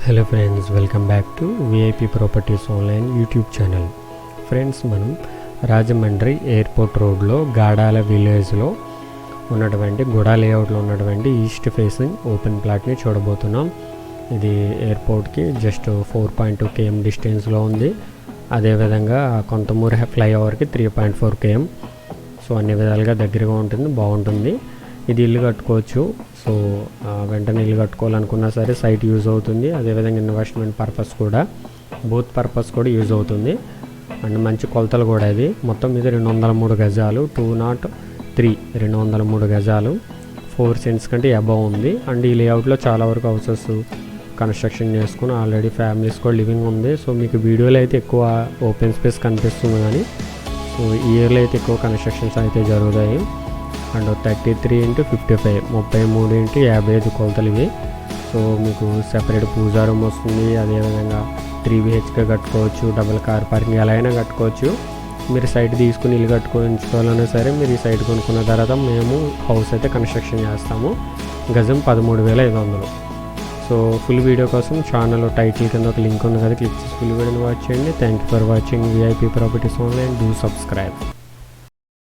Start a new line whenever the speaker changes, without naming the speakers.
Hello friends, welcome back to VIP properties online YouTube channel. Friends, మనం Rajahmundry airport రోడ్లో గాడాల విలేజ్లో ఉన్నటువంటి గుడా లేఅవుట్లో ఉన్నటువంటి ఈస్ట్ ఫేసింగ్ ఓపెన్ ప్లాట్ని చూడబోతున్నాం. ఇది ఎయిర్పోర్ట్కి జస్ట్ 4.2 km డిస్టెన్స్లో ఉంది. అదేవిధంగా కొంతమూరు ఫ్లైఓవర్కి 3.4 km. సో అన్ని విధాలుగా దగ్గరగా ఉంటుంది, బాగుంటుంది. ఇది ఇల్లు కట్టుకోవచ్చు. సో వెంటనే ఇల్లు కట్టుకోవాలనుకున్నా సరే సైట్ యూజ్ అవుతుంది. అదేవిధంగా ఇన్వెస్ట్మెంట్ పర్పస్ కూడా, బూత్ పర్పస్ కూడా యూజ్ అవుతుంది. అండ్ మంచి కొలతలు కూడా. ఇది మొత్తం మీద 203 గజాలు, 203 203 గజాలు, 4 సెంట్స్ కంటే అబవ్ ఉంది. అండ్ ఈ లేఅవుట్లో చాలా వరకు హౌసెస్ కన్స్ట్రక్షన్ చేసుకుని ఆల్రెడీ ఫ్యామిలీస్ కూడా లివింగ్ ఉంది. సో మీకు వీడియోలో అయితే ఎక్కువ ఓపెన్ స్పేస్ కనిపిస్తుంది, కానీ సో ఈ ఇయర్లో అయితే ఎక్కువ కన్స్ట్రక్షన్స్ అయితే జరుగుతాయి. అండ్ 33x55 33x55 కొలతలు ఇవి. సో మీకు సెపరేట్ పూజా రూమ్ వస్తుంది. అదేవిధంగా 3 BHK కట్టుకోవచ్చు, డబుల్ కార్ పార్కింగ్ ఎలా అయినా కట్టుకోవచ్చు. మీరు సైట్ తీసుకుని ఇల్లు కట్టుకోవాలన్నా సరే మీరు ఈ సైట్ కొనుక్కున్న తర్వాత మేము హౌస్ అయితే కన్స్ట్రక్షన్ చేస్తాము. గజం 13,500. సో ఫుల్ వీడియో కోసం ఛానల్ టైటిల్ కింద ఒక లింక్ ఉంది కదా, క్లిక్ చేసి ఫుల్ వీడియోని వాచ్ చేయండి. Thank you for watching VIP properties online. Do subscribe.